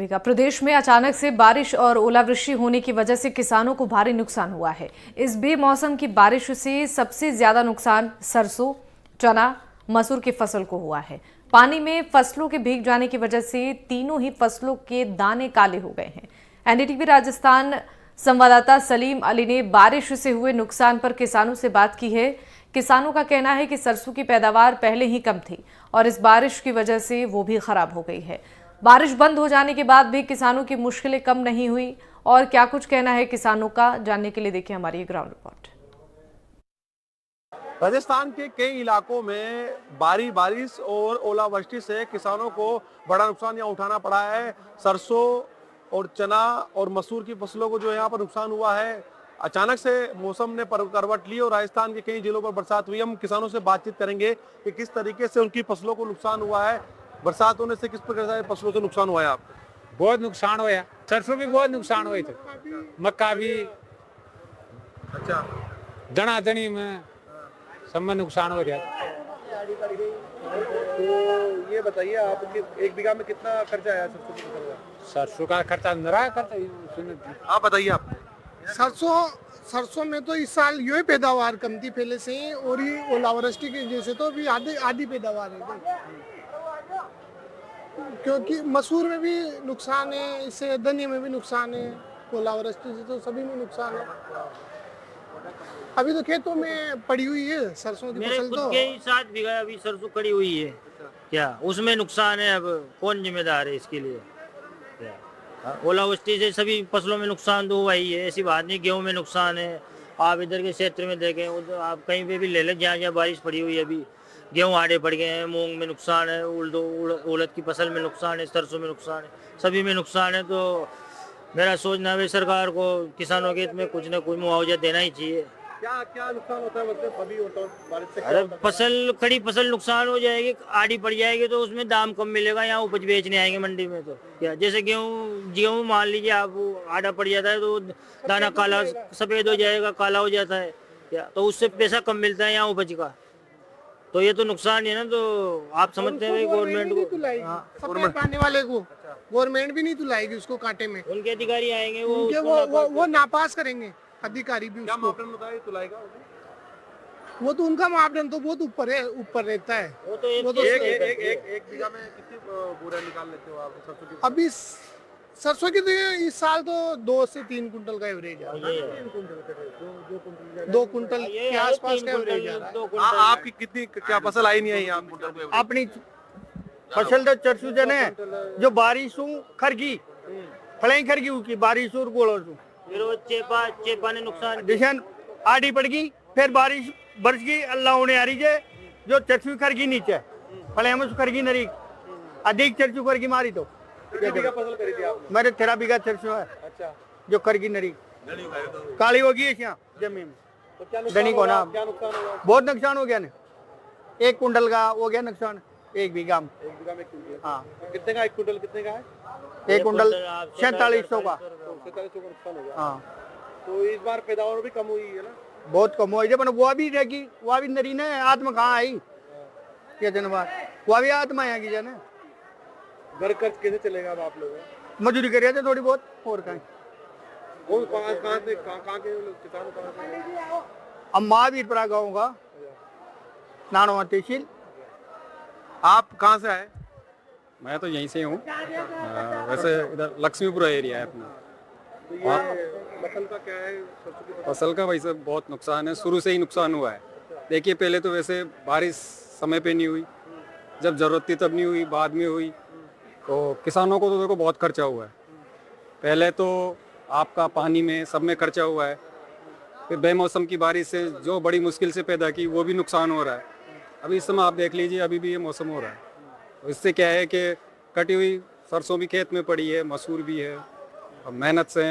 प्रदेश में अचानक से बारिश और ओलावृष्टि होने की वजह से किसानों को भारी नुकसान हुआ है। इस बेमौसम की बारिश से सबसे ज्यादा नुकसान सरसों, चना, मसूर की फसल को हुआ है। पानी में फसलों के भीग जाने की वजह से तीनों ही फसलों के दाने काले हो गए हैं। एनडीटीवी राजस्थान संवाददाता सलीम अली ने बारिश से हुए नुकसान पर किसानों से बात की है। किसानों का कहना है कि सरसों की पैदावार पहले ही कम थी और इस बारिश की वजह से वो भी खराब हो गई है। बारिश बंद हो जाने के बाद भी किसानों की मुश्किलें कम नहीं हुई। और क्या कुछ कहना है किसानों का, जानने के लिए देखिए हमारी ग्राउंड रिपोर्ट। राजस्थान के कई इलाकों में भारी बारिश और ओलावृष्टि से किसानों को बड़ा नुकसान यहाँ उठाना पड़ा है। सरसों और चना और मसूर की फसलों को जो यहाँ पर नुकसान हुआ है। अचानक से मौसम ने करवट ली और राजस्थान के कई जिलों पर बरसात हुई। हम किसानों से बातचीत करेंगे कि किस तरीके से उनकी फसलों को नुकसान हुआ है। बरसात होने से किस प्रकार से फसलों से नुकसान हुआ है आपको? बहुत नुकसान हुआ, सरसों भी बहुत नुकसान हुए थे, मक्का भी, अच्छा, दना दनी में सब में नुकसान हो रहा था। तो ये बताइए आप कि एक बीघा में कितना खर्चा आया सरसों की फसल का? सरसों का खर्चा नरा करता। आप बताइए। आप सरसों में तो इस साल यूं ही पैदावार कम थी पहले से ही, और ये ओलावृष्टि की वजह से तो अभी आधी पैदावार है। क्योंकि मसूर में भी नुकसान है, इससे धनिया में भी नुकसान है, ओलावृष्टि से तो सभी में नुकसान है। अभी तो खेतों में पड़ी हुई है सरसों की फसल। तो के 7 बीघा अभी सरसों खड़ी हुई है। क्या उसमें नुकसान है? अब कौन जिम्मेदार है इसके लिए? ओलावृष्टि से सभी फसलों में नुकसान तो हुआ ही है, ऐसी बात नहीं। गेहूं में नुकसान है। आप इधर के क्षेत्र में देखें, उधर आप कहीं पे भी ले लें जहाँ जहाँ बारिश पड़ी हुई है, अभी गेहूं आड़े पड़ गए हैं, मूंग में नुकसान है, उड़द की फसल में नुकसान है, सरसों में नुकसान है, सभी में नुकसान है। तो मेरा सोचना है सरकार को किसानों के हित में कुछ न कुछ मुआवजा देना ही चाहिए। क्या क्या नुकसान होता है मतलब अभी होता है बारिश से? अरे फसल खड़ी फसल नुकसान हो जाएगी, आड़ी पड़ जाएगी तो उसमें दाम कम मिलेगा। यहाँ उपज बेचने आएंगे मंडी में तो क्या, जैसे गेहूं मान लीजिए आप, आड़ा पड़ जाता है तो दाना काला सफेद हो जाएगा, काला हो जाता है क्या, तो उससे पैसा कम मिलता है यहाँ उपज का। तो ये तो नुकसान है ना। तो आप समझते हैं गवर्नमेंट को, पाने वाले को गवर्नमेंट भी नहीं तुलाएगी उसको कांटे में। उनके अधिकारी आएंगे, वो नापास करेंगे अधिकारी भी। क्या मापदंड बताइए तुलाएगा? वो तो उनका मापदंड तो बहुत ऊपर है, ऊपर रहता है। वो तो एक बीघा में कितनी बोरा निकाल लेते हो आप सरसों की? अभी सरसों की तो इस साल तो 2 से 3 कुंटल का एवरेज है। 2 कुंटल के आसपास का एवरेज है। आपकी कितनी क्या फसल आई नहीं आई अपनी फसल तो चरसू जने जो बारिश खरगी फले खरगी की बारिश और गोलो फिर वो चेपा ने नुकसान जैसे आड़ी पड़ गई, फिर बारिश बरस गई, अल्लाह होने आ रही है जो चरसू खरगी नीचे फले में खरगी नरी अधिक चरसू खरगी मारी। तो फसल करी थी आपने? मेरे 13 बीघा चरसू है। अच्छा, जो खरगी नरी काली होगी यहाँ जमीन में। तो धनी को ना क्या नुकसान होगा? बहुत नुकसान हो गया ना, 1 कुंटल का हो गया नुकसान 1 बीघा में। 1 बीघा में क्विंटल? हाँ। कितने का 1 कुंटल कितने का है? 1 कुंटल 4700 का। 4700 का नुकसान हो गया। हाँ, तो इस बार पैदावार भी कम हुई है ना? बहुत कम हुआ है। वो भी रहेगी, वो भी नरी ने आत्मा कहाँ आई ये दिन बाद, वो भी आत्मा आएगी जाने। घर खर्च कैसे चलेगा अब आप लोग? मजदूरी करिए थे थोड़ी बहुत और कहीं। कहाँ के किसान कहाँ से? अब महावीरपुरा गाँव का नानोवा तहसील। आप कहाँ से आए? मैं तो यहीं से हूँ। वैसे इधर लक्ष्मीपुरा एरिया है अपना। तो ये फसल का क्या है? सरसों की फसल का वैसे बहुत नुकसान है, शुरू से ही नुकसान हुआ है। देखिए पहले तो वैसे बारिश समय पे नहीं हुई, जब जरूरत थी तब नहीं हुई, बाद में हुई। तो किसानों को तो देखो बहुत खर्चा हुआ है। पहले तो आपका पानी में सब में खर्चा हुआ है, फिर बेमौसम की बारिश से जो बड़ी मुश्किल से पैदा की वो भी नुकसान हो रहा है। अभी इस समय आप देख लीजिए, अभी भी ये मौसम हो रहा है। तो इससे क्या है कि कटी हुई सरसों भी खेत में पड़ी है, मसूर भी है, अब मेहनत से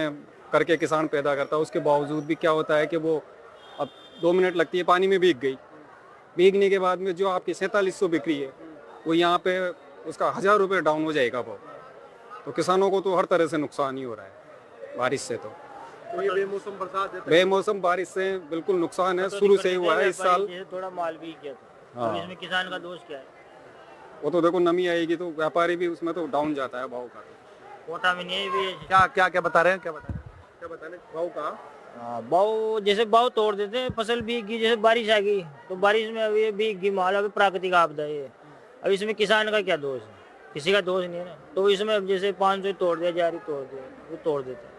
करके किसान पैदा करता है। उसके बावजूद भी क्या होता है कि वो अब 2 मिनट लगती है, पानी में भीग गई। भीगने के बाद में जो आपकी 4700 बिक्री है वो यहाँ पे उसका 1000 रुपये डाउन हो जाएगा भाव। तो किसानों को तो हर तरह से नुकसान ही हो रहा है बारिश से। तो ये बेमौसम बरसात है, बेमौसम बारिश से बिल्कुल नुकसान है, शुरू से ही हुआ है इस साल। थोड़ा माल भी किया था। हाँ। इसमें किसान का दोष क्या है? वो तो देखो नमी आएगी तो व्यापारी भी उसमें तो डाउन जाता है भाव का। कोटा में नहीं है भी। क्या क्या क्या बता रहे हैं, क्या बता रहे हैं, क्या बता रहे हैं, भाव कहाँ? भाव जैसे भाव तोड़ देते हैं, फसल भीग गई, जैसे बारिश आ गई तो बारिश में अभी भीग गई माल, अभी प्राकृतिक आपदा है ये। अब इसमें किसान का क्या दोष है, किसी का दोष नहीं है ना। तो इसमें अब जैसे 500 तोड़ दिया, जारी तोड़ दिया, वो तोड़ देते हैं।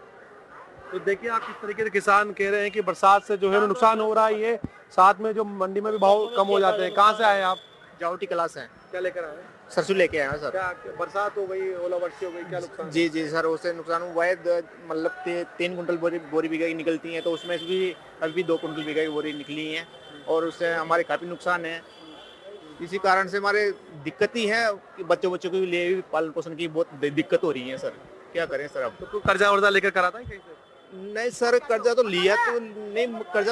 तो देखिए आप किस तरीके से किसान कह रहे हैं कि बरसात से जो है नुकसान हो रहा है, ये साथ में जो मंडी में भी भाव कम हो जाते हैं। कहाँ से आए आप? जावटी क्लास है, क्या लेकर आए? सरसों लेके आए हैं सर। क्या बरसात हो गई, ओलावृष्टि हो गई, क्या नुकसान? जी जी सर, उससे नुकसान हुआ है। मतलब 3 कुंटल बोरी बिगाई निकलती है, तो उसमें भी अभी 2 कुंटल बिगाई बोरी निकली है, और उससे हमारे काफ़ी नुकसान है। इसी कारण से हमारे दिक्कत ही है कि बच्चों के लिए भी पालन पोषण की बहुत दिक्कत हो रही है सर। क्या करें सर अब? तो कर्जा वर्जा लेकर करा था कहीं से? नहीं सर, कर्जा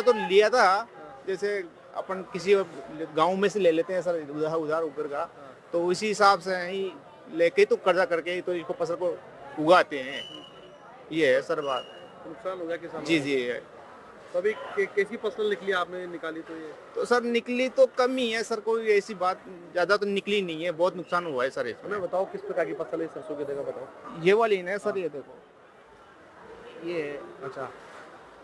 तो लिया था, जैसे अपन किसी गांव में से ले लेते हैं सर, उधार ऊपर का, तो उसी हिसाब से ही लेके तो कर्जा करके ही तो इसको फसल को उगाते हैं। ये है सर बात। नुकसान हो गया किसान? जी जी। तो अभी कैसी फसल निकली आपने निकाली? तो ये तो सर निकली तो कम ही है सर, कोई ऐसी बात ज्यादा तो निकली नहीं है, बहुत नुकसान हुआ है सर इसमें। हमें बताओ किस प्रकार की फसल है सरसों की, जगह बताओ। ये वाली है सर, ये देखो, ये अच्छा,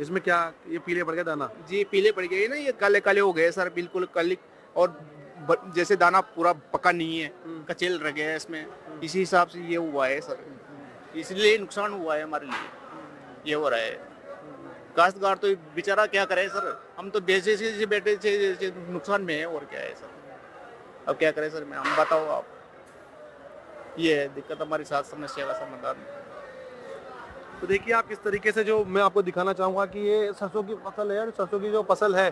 इसमें क्या ये पीले पड़ गए दाना? जी पीले पड़ गए ना, ये काले काले हो गए सर, बिल्कुल काले, और जैसे दाना पूरा पका नहीं है, कचेल रह गया है इसमें, इसी हिसाब से ये हुआ है सर, इसलिए नुकसान हुआ है हमारे लिए, ये हो रहा है। काश्तकार तो बेचारा क्या करे सर, हम तो जैसे से बैठे से नुकसान में है, और क्या है सर, अब क्या करें सर, मैं हम बताओ आप, ये है दिक्कत हमारी साथ, समस्या का समाधान। तो देखिए आप किस तरीके से, जो मैं आपको दिखाना चाहूँगा कि ये सरसों की फसल है, और सरसों की जो फसल है,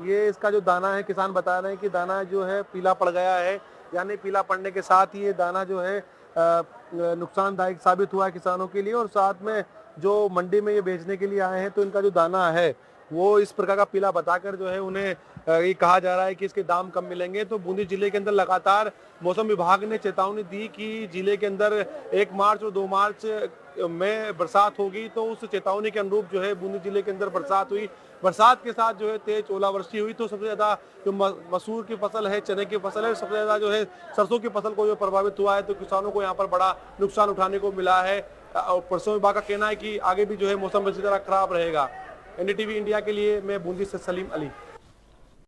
ये इसका जो दाना है, किसान बता रहे हैं कि दाना जो है पीला पड़ गया है, यानी पीला पड़ने के साथ ही ये दाना जो है नुकसानदायक साबित हुआ है किसानों के लिए। और साथ में जो मंडी में ये बेचने के लिए आए हैं, तो इनका जो दाना है वो इस प्रकार का पीला बताकर जो है उन्हें ये कहा जा रहा है कि इसके दाम कम मिलेंगे। तो बूंदी जिले के अंदर लगातार मौसम विभाग ने चेतावनी दी कि जिले के अंदर 1 मार्च और 2 मार्च में बरसात होगी, तो उस चेतावनी के अनुरूप जो है बूंदी जिले के अंदर बरसात हुई। बरसात के साथ जो है तेज ओलावृष्टि हुई, तो सबसे ज्यादा जो मसूर की फसल है, चने की फसल है, सबसे ज्यादा जो है सरसों की फसल को जो प्रभावित हुआ है, तो किसानों को यहाँ पर बड़ा नुकसान उठाने को मिला है। और मौसम विभाग का कहना है कि आगे भी जो है मौसम इसी तरह खराब रहेगा। एनडीटीवी इंडिया के लिए मैं बूंदी से सलीम अली।